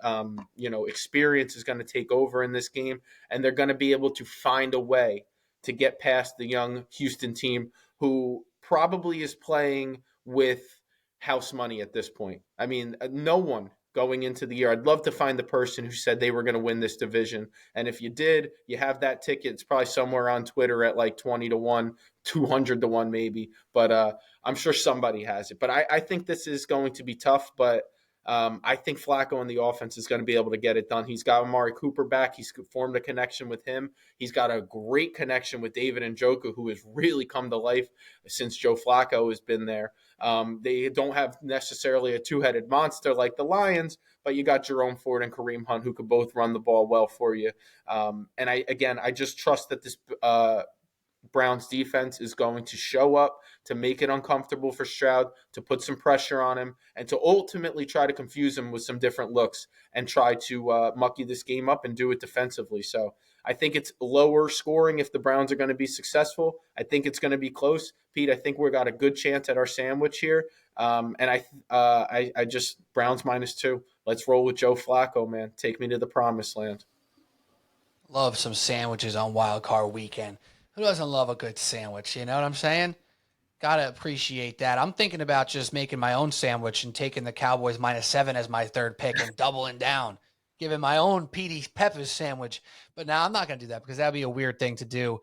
experience is going to take over in this game. And they're going to be able to find a way to get past the young Houston team who probably is playing with house money at this point. I mean, no one going into the year. I'd love to find the person who said they were going to win this division. And if you did, you have that ticket. It's probably somewhere on Twitter at like 20-1, 200-1 maybe. But I'm sure somebody has it. But I think this is going to be tough. But I think Flacco and the offense is going to be able to get it done. He's got Amari Cooper back. He's formed a connection with him. He's got a great connection with David Njoku, who has really come to life since Joe Flacco has been there. They don't have necessarily a two-headed monster like the Lions, but you got Jerome Ford and Kareem Hunt who could both run the ball well for you. And I just trust that this Browns defense is going to show up to make it uncomfortable for Stroud, to put some pressure on him, and to ultimately try to confuse him with some different looks and try to mucky this game up and do it defensively. So I think it's lower scoring if the Browns are going to be successful. I think it's going to be close. Pete, I think we've got a good chance at our sandwich here. And I just Browns -2. Let's roll with Joe Flacco, man. Take me to the promised land. Love some sandwiches on Wildcard weekend. Who doesn't love a good sandwich? You know what I'm saying? Got to appreciate that. I'm thinking about just making my own sandwich and taking the Cowboys -7 as my third pick and doubling down, giving my own Petey Peppers sandwich. But now I'm not going to do that because that would be a weird thing to do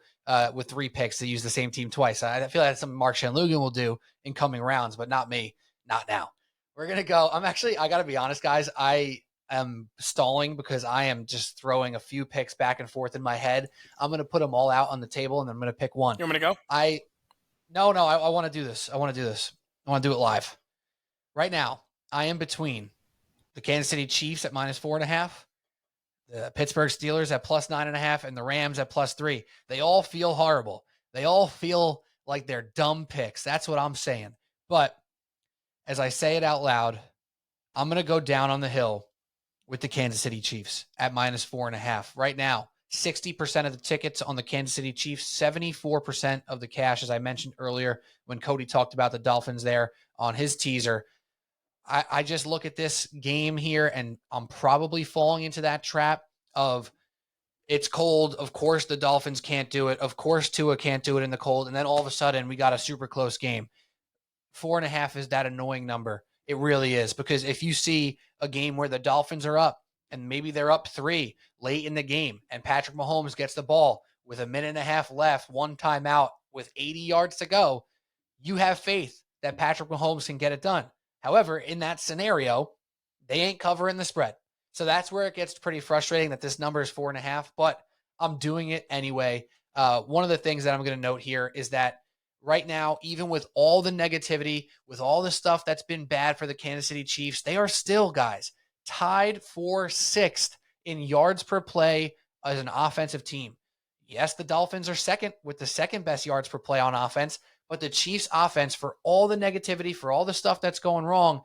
with 3 picks to use the same team twice. I feel like that's something Mark Shenloogian will do in coming rounds, but not me. Not now. We're going to go. I got to be honest, guys. I am stalling because I am just throwing a few picks back and forth in my head. I'm going to put them all out on the table and I'm going to pick one. You want me to go? No, I want to do this. I want to do it live. Right now, I am between the Kansas City Chiefs at -4.5, the Pittsburgh Steelers at +9.5, and the Rams at +3. They all feel horrible. They all feel like they're dumb picks. That's what I'm saying. But as I say it out loud, I'm going to go down on the hill with the Kansas City Chiefs at -4.5. Right now, 60% of the tickets on the Kansas City Chiefs, 74% of the cash, as I mentioned earlier when Cody talked about the Dolphins there on his teaser. I just look at this game here, and I'm probably falling into that trap of it's cold. Of course, the Dolphins can't do it. Of course, Tua can't do it in the cold. And then all of a sudden, we got a super close game. 4.5 is that annoying number. It really is, because if you see a game where the Dolphins are up and maybe they're up 3 late in the game and Patrick Mahomes gets the ball with a minute and a half left, one timeout with 80 yards to go, you have faith that Patrick Mahomes can get it done. However, in that scenario, they ain't covering the spread. So that's where it gets pretty frustrating that this number is 4.5, but I'm doing it anyway. One of the things that I'm going to note here is that right now, even with all the negativity, with all the stuff that's been bad for the Kansas City Chiefs, they are still, guys, tied for 6th in yards per play as an offensive team. Yes, the Dolphins are second with the second best yards per play on offense, but the Chiefs offense, for all the negativity, for all the stuff that's going wrong,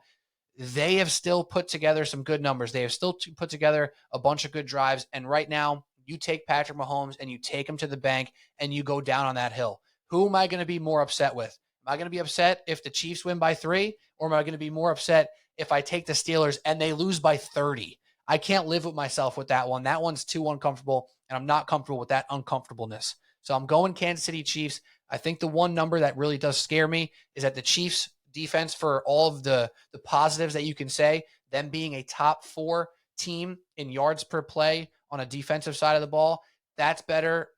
they have still put together some good numbers. They have still put together a bunch of good drives. And right now, you take Patrick Mahomes and you take him to the bank and you go down on that hill. Who am I going to be more upset with? Am I going to be upset if the Chiefs win by 3, or am I going to be more upset if I take the Steelers and they lose by 30? I can't live with myself with that one. That one's too uncomfortable, and I'm not comfortable with that uncomfortableness. So I'm going Kansas City Chiefs. I think the one number that really does scare me is that the Chiefs defense, for all of the positives that you can say, them being a top 4 team in yards per play on a defensive side of the ball, that's better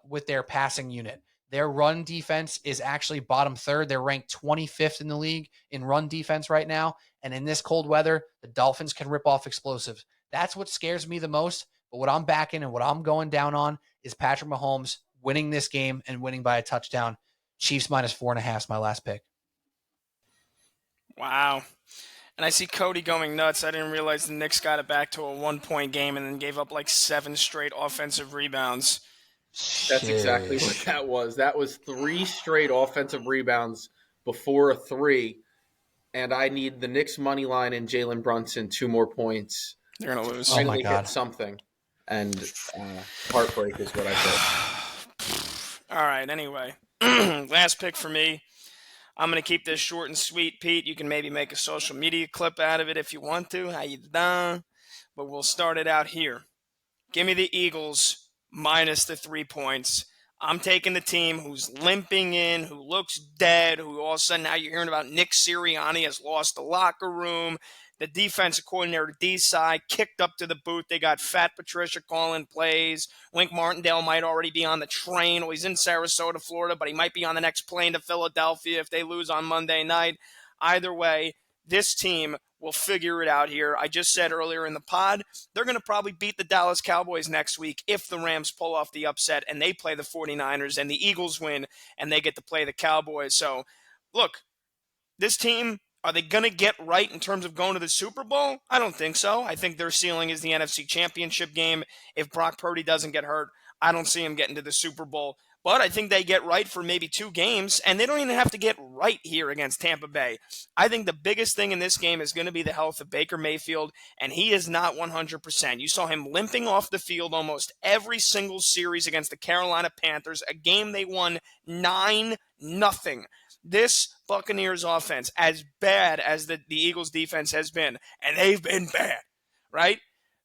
with their passing unit. Their run defense is actually bottom 3rd. They're ranked 25th in the league in run defense right now. And in this cold weather, the Dolphins can rip off explosives. That's what scares me the most. But what I'm backing and what I'm going down on is Patrick Mahomes winning this game and winning by a touchdown. Chiefs -4.5 is my last pick. Wow. And I see Cody going nuts. I didn't realize the Knicks got it back to a 1-point game and then gave up like 7 straight offensive rebounds. That's exactly what that was. That was 3 straight offensive rebounds before a 3. And I need the Knicks money line and Jalen Brunson 2 more points. They're going to lose. Finally hit something. And heartbreak is what I said. All right, anyway. Last pick for me. I'm going to keep this short and sweet, Pete. You can maybe make a social media clip out of it if you want to. How you done? But we'll start it out here. Give me the Eagles minus the 3 points. I'm taking the team who's limping in, who looks dead, who all of a sudden now you're hearing about Nick Sirianni has lost the locker room. The defensive coordinator, D-side, kicked up to the booth. They got Fat Patricia calling plays. Wink Martindale might already be on the train. Well, he's in Sarasota, Florida, but he might be on the next plane to Philadelphia if they lose on Monday night. Either way, this team will figure it out here. I just said earlier in the pod, they're going to probably beat the Dallas Cowboys next week if the Rams pull off the upset and they play the 49ers and the Eagles win and they get to play the Cowboys. So, look, this team, are they going to get right in terms of going to the Super Bowl? I don't think so. I think their ceiling is the NFC Championship game. If Brock Purdy doesn't get hurt, I don't see him getting to the Super Bowl. But I think they get right for maybe 2 games, and they don't even have to get right here against Tampa Bay. I think the biggest thing in this game is going to be the health of Baker Mayfield, and he is not 100%. You saw him limping off the field almost every single series against the Carolina Panthers, a game they won 9-0. This Buccaneers offense, as bad as the Eagles defense has been, and they've been bad, right?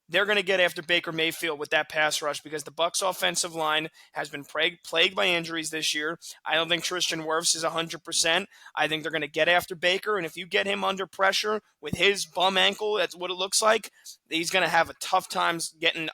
They're going to get after Baker Mayfield with that pass rush because the Bucs offensive line has been plagued by injuries this year. I don't think Tristan Wirfs is 100%. I think they're going to get after Baker, and if you get him under pressure with his bum ankle, that's what it looks like, he's going to have a tough time getting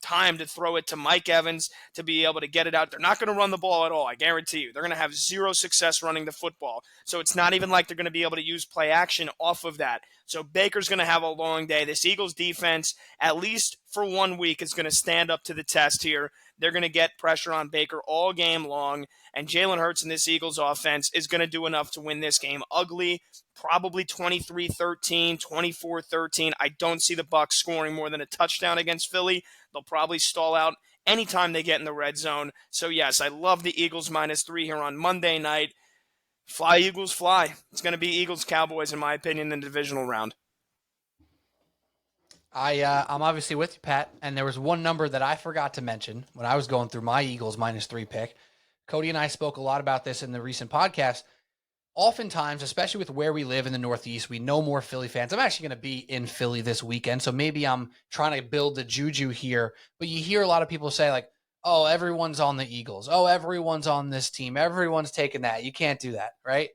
time to throw it to Mike Evans to be able to get it out. They're not going to run the ball at all, I guarantee you. They're going to have 0 success running the football. So it's not even like they're going to be able to use play action off of that. So Baker's going to have a long day. This Eagles defense, at least for 1 week, is going to stand up to the test here. They're going to get pressure on Baker all game long, and Jalen Hurts in this Eagles offense is going to do enough to win this game ugly, probably 23-13, 24-13. I don't see the Bucs scoring more than a touchdown against Philly. They'll probably stall out anytime they get in the red zone. So, yes, I love the Eagles -3 here on Monday night. Fly, Eagles, fly. It's going to be Eagles-Cowboys, in my opinion, in the divisional round. I'm obviously with you, Pat, and there was one number that I forgot to mention when I was going through my Eagles -3 pick. Cody and I spoke a lot about this in the recent podcast. Oftentimes, especially with where we live in the Northeast, we know more Philly fans. I'm actually going to be in Philly this weekend, so maybe I'm trying to build the juju here. But you hear a lot of people say, like, oh, everyone's on the Eagles. Oh, everyone's on this team. Everyone's taking that. You can't do that, right?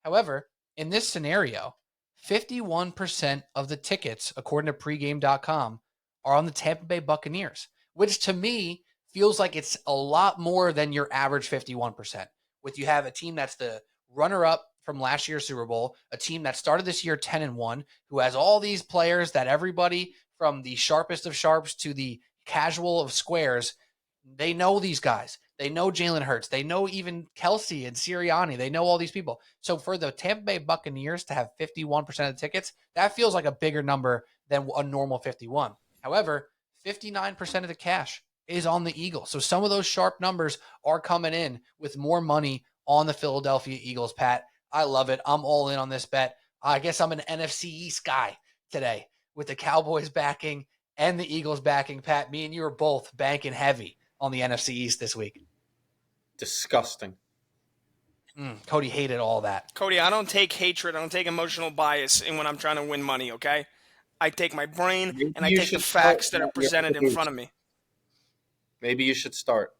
However, in this scenario, 51% of the tickets, according to pregame.com, are on the Tampa Bay Buccaneers, which to me feels like it's a lot more than your average 51%. With you have a team that's the runner-up from last year's Super Bowl, a team that started this year 10-1, who has all these players that everybody from the sharpest of sharps to the casual of squares, they know these guys. They know Jalen Hurts. They know even Kelsey and Sirianni. They know all these people. So for the Tampa Bay Buccaneers to have 51% of the tickets, that feels like a bigger number than a normal 51. However, 59% of the cash is on the Eagles. So some of those sharp numbers are coming in with more money on the Philadelphia Eagles, Pat. I love it. I'm all in on this bet. I guess I'm an NFC East guy today with the Cowboys backing and the Eagles backing. Pat, me and you are both banking heavy on the NFC East this week. Disgusting. Cody hated all that. Cody, I don't take hatred. I don't take emotional bias in when I'm trying to win money, okay? I take my brain and I take the facts that are presented in front of me. Maybe you should start.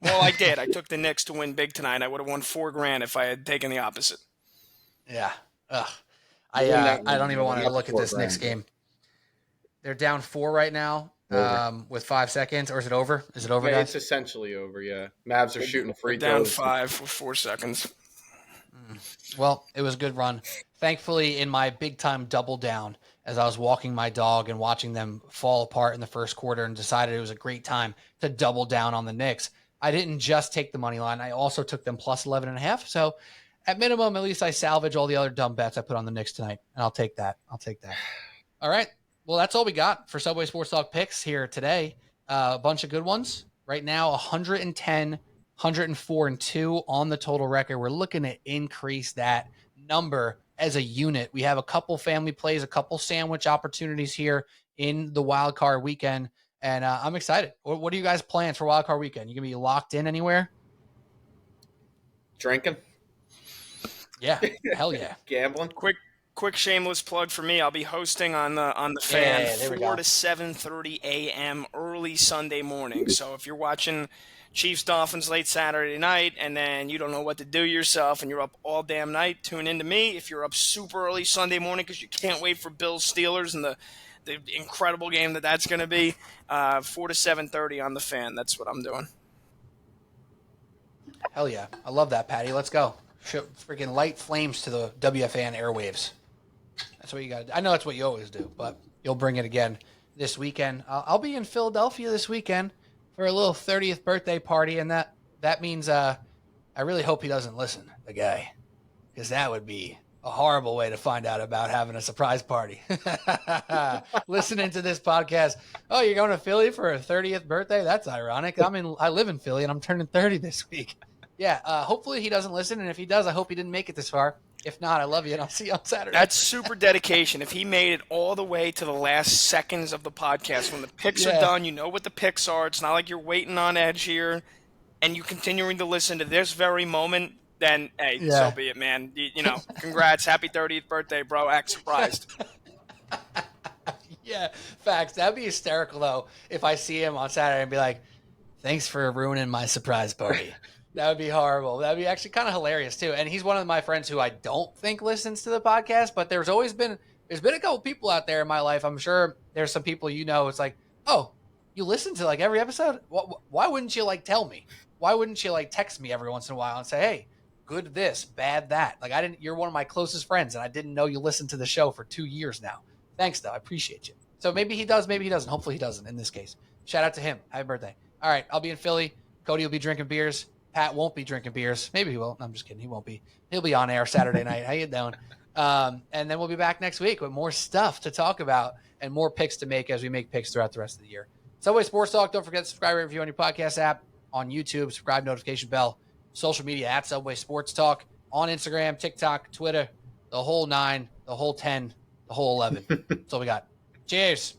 Well, I did. I took the Knicks to win big tonight. I would have won $4,000 if I had taken the opposite. Yeah. Ugh. I don't even want to look at this Knicks game. They're down 4 right now with 5 seconds. Or is it over? Is it over, Yeah, guys? it's essentially over, yeah. Mavs are shooting free down throws. 5 with 4 seconds. Well, it was a good run. Thankfully, in my big-time double down, as I was walking my dog and watching them fall apart in the first quarter and decided it was a great time to double down on the Knicks, I didn't just take the money line. I also took them plus 11.5. So at minimum, at least I salvage all the other dumb bets I put on the Knicks tonight, and I'll take that. All right. Well, that's all we got for Subway Sports Talk picks here today. A bunch of good ones. Right now, 110, 104, and 2 on the total record. We're looking to increase that number as a unit. We have a couple family plays, a couple sandwich opportunities here in the Wildcard weekend, and I'm excited. What are you guys' plans for Wildcard weekend? You going to be locked in anywhere? Drinking? Yeah. Hell yeah. Gambling? Quick shameless plug for me. I'll be hosting on the Fan 4 to 7:30 a.m. early Sunday morning. So if you're watching Chiefs Dolphins late Saturday night and then you don't know what to do yourself and you're up all damn night, tune into me. If you're up super early Sunday morning because you can't wait for Bills Steelers and the incredible game that's going to be, 4 to 7:30 on the Fan. That's what I'm doing. Hell yeah. I love that, Patty. Let's go. Freaking light flames to the WFAN airwaves. That's what you got to do. I know that's what you always do, but you'll bring it again this weekend. I'll be in Philadelphia this weekend for a little 30th birthday party, and that means I really hope he doesn't listen, the guy, because that would be a horrible way to find out about having a surprise party. Listening to this podcast, oh, you're going to Philly for a 30th birthday? That's ironic. I live in Philly, and I'm turning 30 this week. Yeah, hopefully he doesn't listen, and if he does, I hope he didn't make it this far. If not, I love you, and I'll see you on Saturday. That's super dedication. If he made it all the way to the last seconds of the podcast, when the picks are done, you know what the picks are. It's not like you're waiting on edge here, and you continuing to listen to this very moment, then, hey, so be it, man. You know, congrats. Happy 30th birthday, bro. Act surprised. Yeah, facts. That'd be hysterical, though, if I see him on Saturday and be like, thanks for ruining my surprise party. That would be horrible. That would be actually kind of hilarious, too. And he's one of my friends who I don't think listens to the podcast, but there's been a couple people out there in my life. I'm sure there's some people it's like, oh, you listen to like every episode? Why wouldn't you like tell me? Why wouldn't you like text me every once in a while and say, hey, good this, bad that? Like you're one of my closest friends, and I didn't know you listened to the show for 2 years now. Thanks, though. I appreciate you. So maybe he does, maybe he doesn't. Hopefully he doesn't in this case. Shout out to him. Happy birthday. All right, I'll be in Philly. Cody will be drinking beers. Pat won't be drinking beers. Maybe he will. No, I'm just kidding. He won't be. He'll be on air Saturday night. How you doing? And then we'll be back next week with more stuff to talk about and more picks to make as we make picks throughout the rest of the year. Subway Sports Talk. Don't forget to subscribe and review on your podcast app, on YouTube, subscribe, notification bell, social media at Subway Sports Talk, on Instagram, TikTok, Twitter, the whole 9, the whole 10, the whole 11. That's all we got. Cheers.